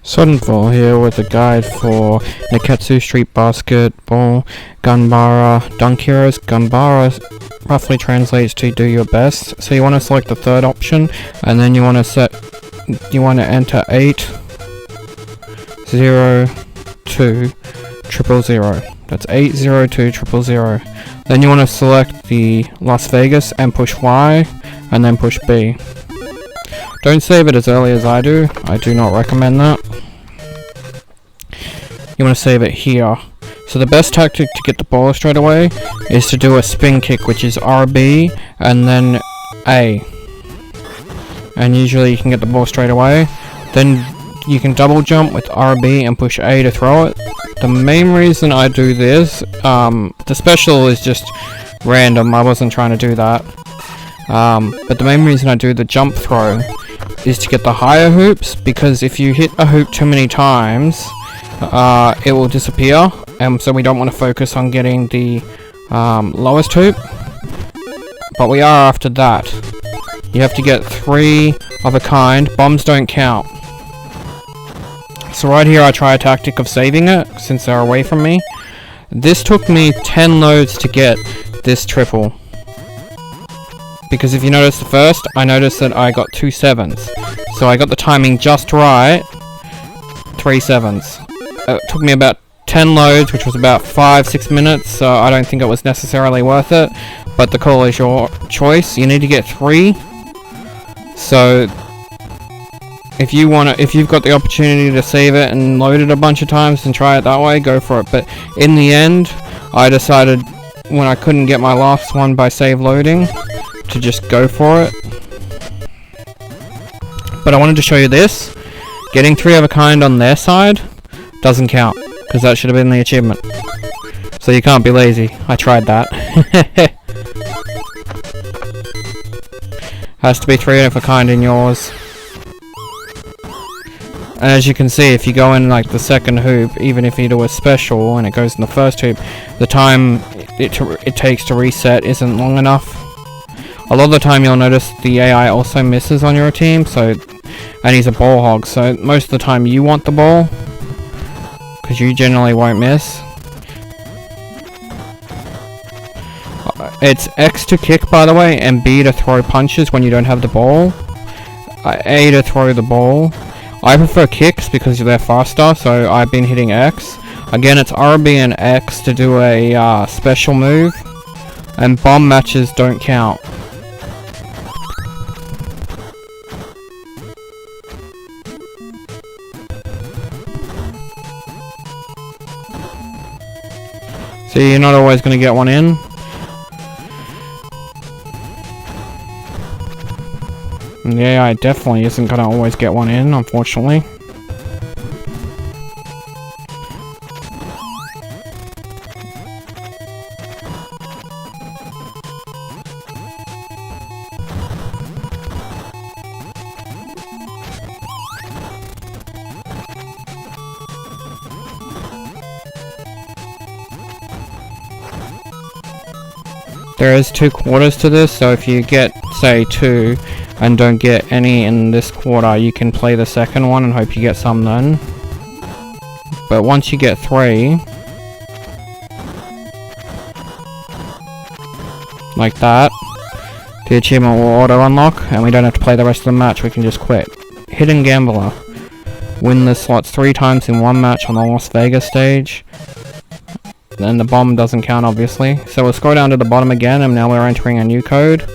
Suddenfall here with a guide for Nekketsu Street Basketball, Ganbare, Dunk Heroes. Ganbare roughly translates to do your best. So you want to select the third option, and then you want to enter 8020000. That's 8020000. Then you want to select the Las Vegas and push Y, and then push B. Don't save it as early as I do. I do not recommend that. You want to save it here. So the best tactic to get the ball straight away is to do a spin kick, which is RB and then A. And usually you can get the ball straight away. Then you can double jump with RB and push A to throw it. The main reason I do this, the special is just random. I wasn't trying to do that. But the main reason I do the jump throw is to get the higher hoops, because if you hit a hoop too many times, it will disappear, and so we don't want to focus on getting the lowest hoop, but we are after that. You have to get 3 of a kind. Bombs don't count. So right here I try a tactic of saving it, since they're away from me. This took me 10 loads to get this triple. Because if you notice the first, I noticed that I got 2 sevens. So I got the timing just right. 3 sevens. It took me about 10 loads, which was about 5-6 minutes, so I don't think it was necessarily worth it. But the call is your choice. You need to get 3. So if you've got the opportunity to save it and load it a bunch of times and try it that way, go for it. But in the end, I decided when I couldn't get my last one by save loading, to just go for it. But I wanted to show you this. Getting 3 of a kind on their side doesn't count, because that should have been the achievement. So you can't be lazy. I tried that. Has to be 3 of a kind in yours. And as you can see, if you go in like the second hoop, even if you do a special and it goes in the first hoop, the time it takes to reset isn't long enough. A lot of the time you'll notice the AI also misses on your team, and he's a ball hog, so most of the time you want the ball, because you generally won't miss. It's X to kick, by the way, and B to throw punches when you don't have the ball. A to throw the ball. I prefer kicks because they're faster, so I've been hitting X. Again, it's RB and X to do a special move, and bomb matches don't count. See, you're not always going to get one in. And the AI definitely isn't going to always get one in, unfortunately. There is 2 quarters to this, so if you get, say, 2 and don't get any in this quarter, you can play the second one and hope you get some then. But once you get 3, like that, the achievement will auto-unlock, and we don't have to play the rest of the match, we can just quit. Hidden Gambler. Win the slots 3 times in one match on the Las Vegas stage. Then the bomb doesn't count, obviously. So we'll scroll down to the bottom again, and now we're entering a new code.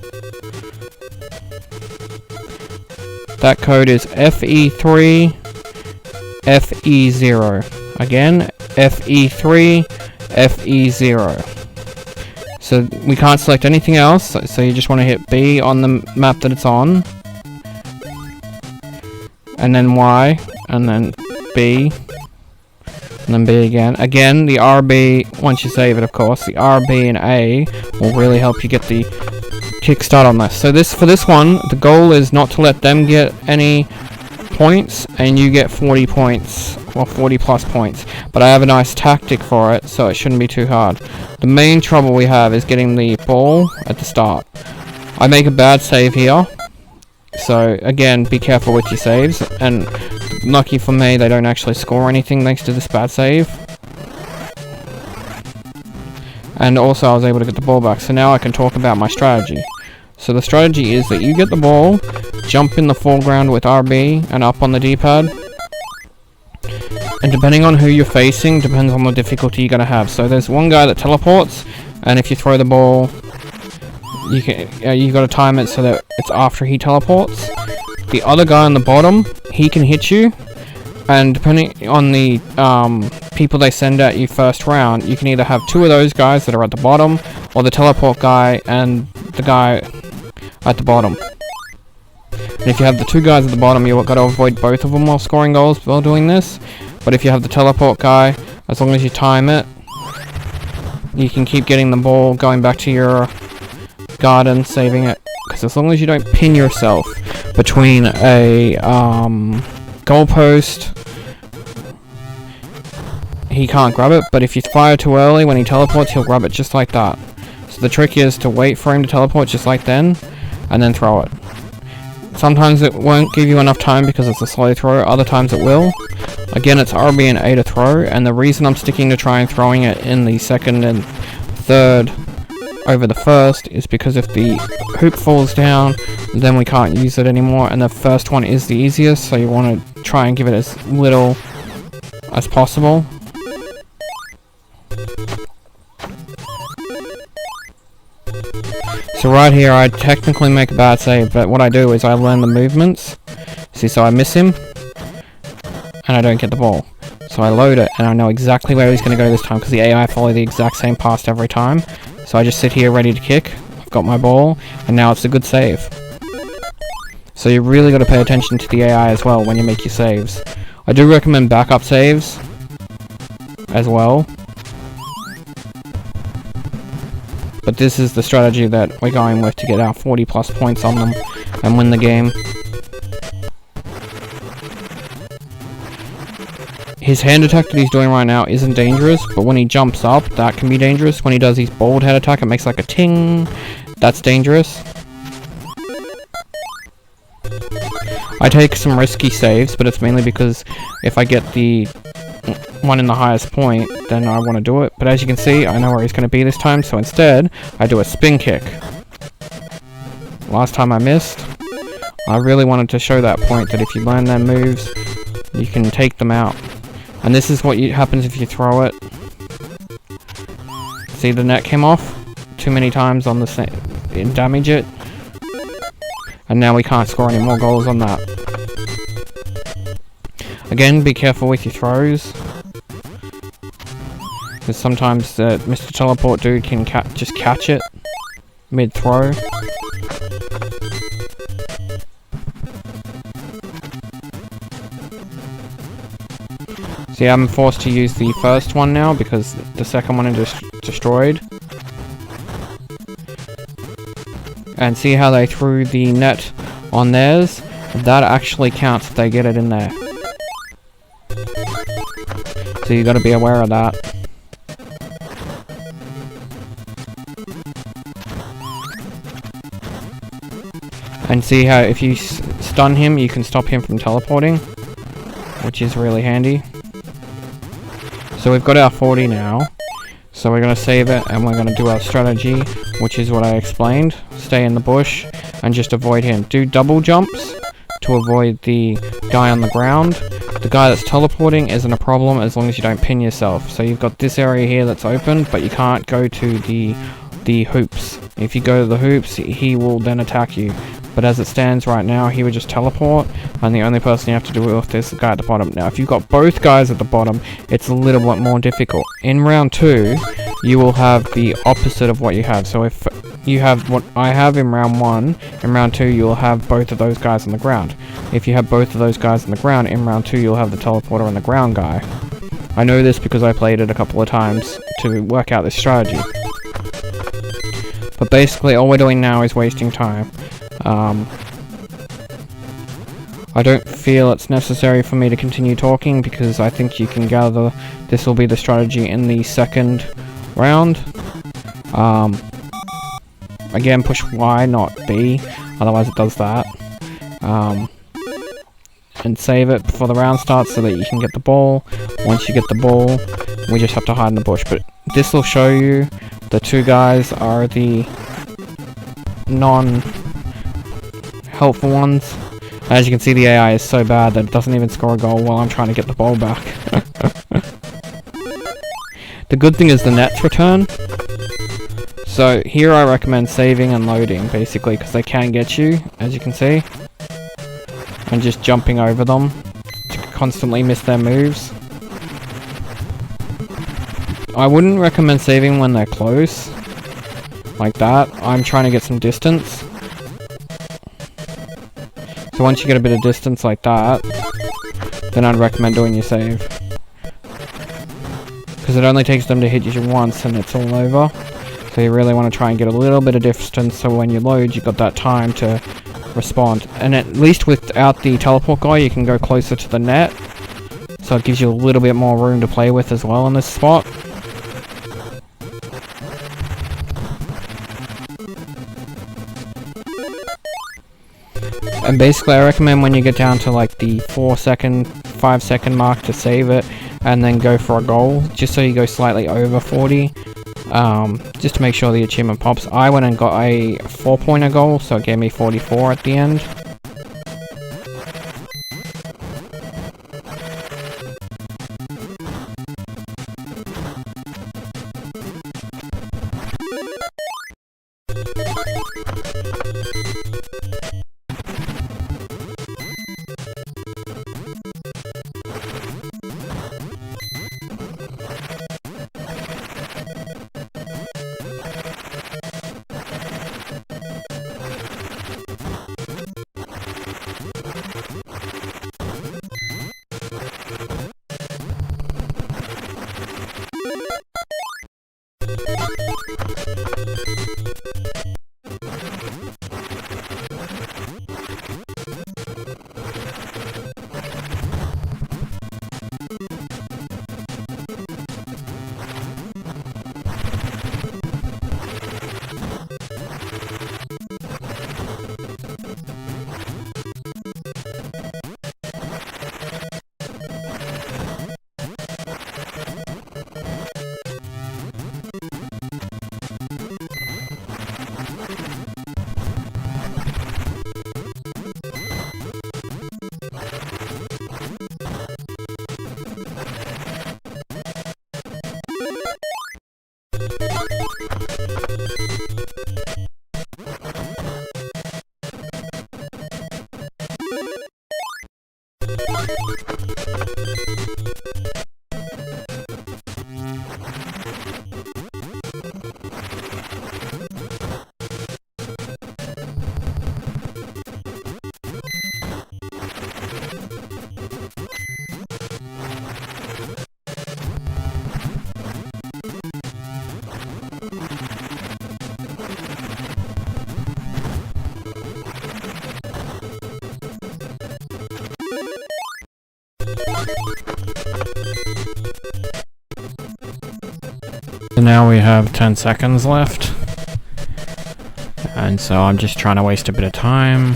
That code is FE3 FE0. Again, FE3 FE0. So we can't select anything else, so you just want to hit B on the map that it's on. And then Y, and then B. And then B again. Again, the RB, once you save it of course, the RB and A will really help you get the kickstart on this. So for this one, the goal is not to let them get any points, and you get 40 points, or 40 plus points. But I have a nice tactic for it, so it shouldn't be too hard. The main trouble we have is getting the ball at the start. I make a bad save here. So, again, be careful with your saves. And lucky for me, they don't actually score anything thanks to this bad save. And also, I was able to get the ball back. So now I can talk about my strategy. So the strategy is that you get the ball, jump in the foreground with RB and up on the D-pad. And depending on who you're facing, depends on the difficulty you're going to have. So there's one guy that teleports, and if you throw the ball, you got to time it so that it's after he teleports. The other guy on the bottom, he can hit you, and depending on the people they send at you first round, you can either have two of those guys that are at the bottom, or the teleport guy and the guy at the bottom. And if you have the two guys at the bottom, you've got to avoid both of them while scoring goals while doing this. But if you have the teleport guy, as long as you time it, you can keep getting the ball, going back to your garden, saving it. Because as long as you don't pin yourself between a goalpost, he can't grab it. But if you fire too early, when he teleports, he'll grab it just like that. So the trick is to wait for him to teleport just like then, and then throw it. Sometimes it won't give you enough time because it's a slow throw, other times it will. Again, it's RB and A to throw, and the reason I'm sticking to try and throwing it in the second and third over the first is because if the hoop falls down, then we can't use it anymore, and the first one is the easiest, so you want to try and give it as little as possible. So right here, I technically make a bad save, but what I do is I learn the movements. See, so I miss him, and I don't get the ball. So I load it, and I know exactly where he's going to go this time, because the AI follow the exact same pass every time. So I just sit here ready to kick. I've got my ball, and now it's a good save. So you really got to pay attention to the AI as well when you make your saves. I do recommend backup saves as well. But this is the strategy that we're going with to get our 40 plus points on them and win the game. His hand attack that he's doing right now isn't dangerous, but when he jumps up, that can be dangerous. When he does his bold head attack, it makes like a ting. That's dangerous. I take some risky saves, but it's mainly because if I get the one in the highest point, then I want to do it. But as you can see, I know where he's going to be this time, so instead, I do a spin kick. Last time I missed. I really wanted to show that point, that if you learn their moves, you can take them out. And this is what happens if you throw it. See, the net came off too many times on the same, and damage it. And now we can't score any more goals on that. Again, be careful with your throws. Because sometimes Mr. Teleport dude can just catch it mid-throw. See, I'm forced to use the first one now because the second one is destroyed. And see how they threw the net on theirs? That actually counts if they get it in there. So you gotta be aware of that. And see how if you stun him, you can stop him from teleporting, which is really handy. So we've got our 40 now. So we're going to save it and we're going to do our strategy, which is what I explained. Stay in the bush and just avoid him. Do double jumps to avoid the guy on the ground. The guy that's teleporting isn't a problem as long as you don't pin yourself. So you've got this area here that's open, but you can't go to the hoops. If you go to the hoops, he will then attack you. But as it stands right now, he would just teleport, and the only person you have to do it with is the guy at the bottom. Now, if you've got both guys at the bottom, it's a little bit more difficult. In round 2, you will have the opposite of what you have. So if you have what I have in round 1, in round 2, you'll have both of those guys on the ground. If you have both of those guys on the ground, in round 2, you'll have the teleporter on the ground guy. I know this because I played it a couple of times to work out this strategy. But basically, all we're doing now is wasting time. I don't feel it's necessary for me to continue talking because I think you can gather this will be the strategy in the second round. Again, push Y, not B, otherwise it does that. And save it before the round starts so that you can get the ball. Once you get the ball, we just have to hide in the bush. But this will show you the two guys are the non-helpful ones. As you can see, the AI is so bad that it doesn't even score a goal while I'm trying to get the ball back. The good thing is the nets return. So here I recommend saving and loading, basically, because they can get you, as you can see. And just jumping over them to constantly miss their moves. I wouldn't recommend saving when they're close, like that. I'm trying to get some distance. So once you get a bit of distance like that, then I'd recommend doing your save. Because it only takes them to hit you once and it's all over. So you really want to try and get a little bit of distance so when you load, you've got that time to respond. And at least without the teleport guy, you can go closer to the net. So it gives you a little bit more room to play with as well in this spot. And basically I recommend when you get down to like the 5 second mark to save it and then go for a goal, just so you go slightly over 40, just to make sure the achievement pops. I went and got a 4-pointer goal, so it gave me 44 at the end. So now we have 10 seconds left, and so I'm just trying to waste a bit of time.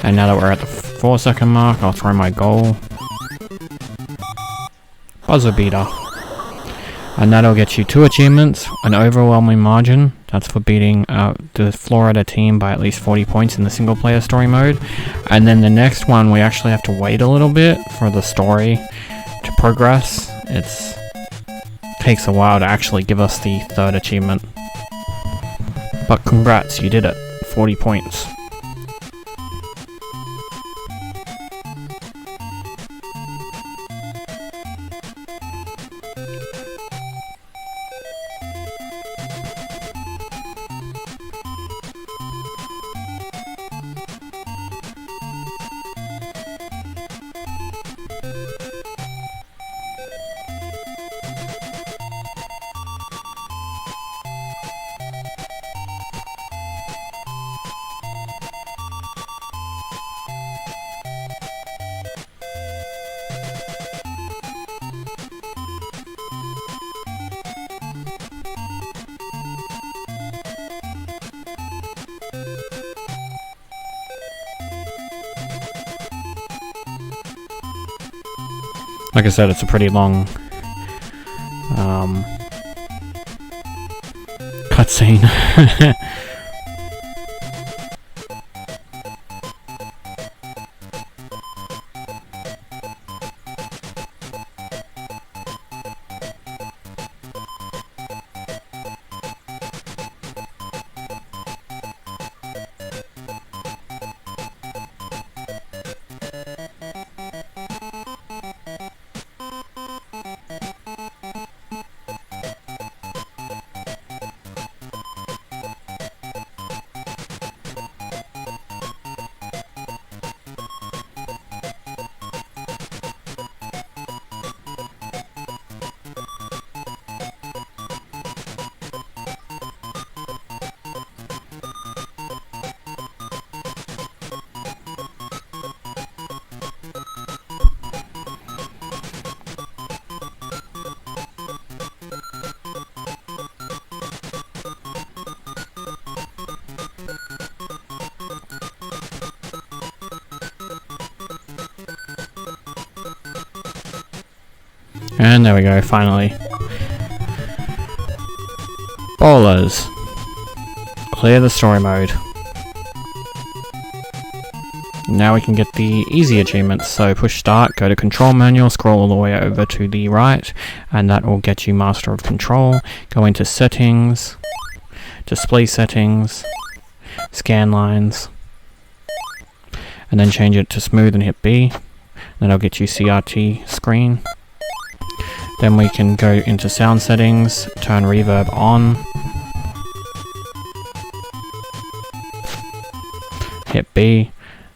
And now that we're at the 4-second mark, I'll throw my goal. Buzzer beater. And that'll get you 2 achievements, an overwhelming margin, that's for beating the Florida team by at least 40 points in the single player story mode. And then the next one, we actually have to wait a little bit for the story to progress. It takes a while to actually give us the 3rd achievement. But congrats, you did it. 40 points. Like I said, it's a pretty long cutscene. And there we go, finally. Bowlers. Clear the story mode. Now we can get the easy achievements, so push start, go to control manual, scroll all the way over to the right, and that will get you master of control. Go into settings, display settings, scan lines, and then change it to smooth and hit B. That'll get you CRT screen. Then we can go into sound settings, turn reverb on, hit B,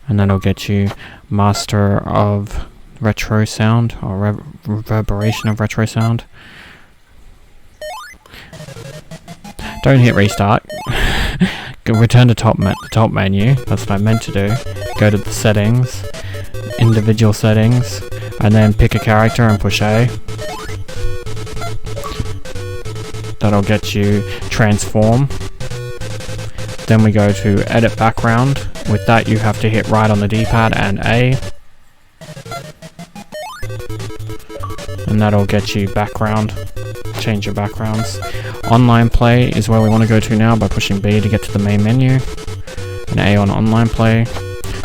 and that'll get you master of retro sound, or reverberation of retro sound. Don't hit restart. Return to top menu, that's what I meant to do. Go to the settings, individual settings, and then pick a character and push A. That'll get you transform. Then we go to edit background. With that you have to hit right on the D-pad and A. And that'll get you background. Change your backgrounds. Online play is where we want to go to now by pushing B to get to the main menu. And A on online play.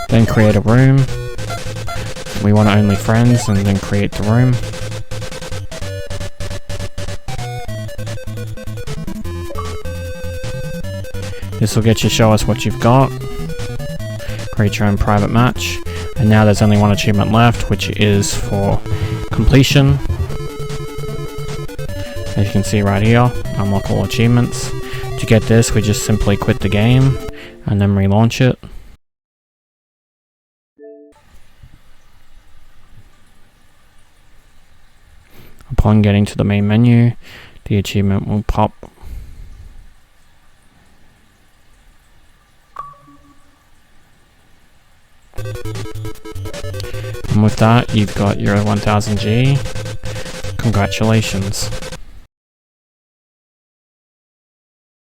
Then create a room. We want only friends and then create the room. This will get you show us what you've got. Create your own private match. And now there's only one achievement left, which is for completion. As you can see right here, unlock all achievements. To get this, we just simply quit the game and then relaunch it. Upon getting to the main menu, the achievement will pop. And with that, you've got your 1000G. Congratulations.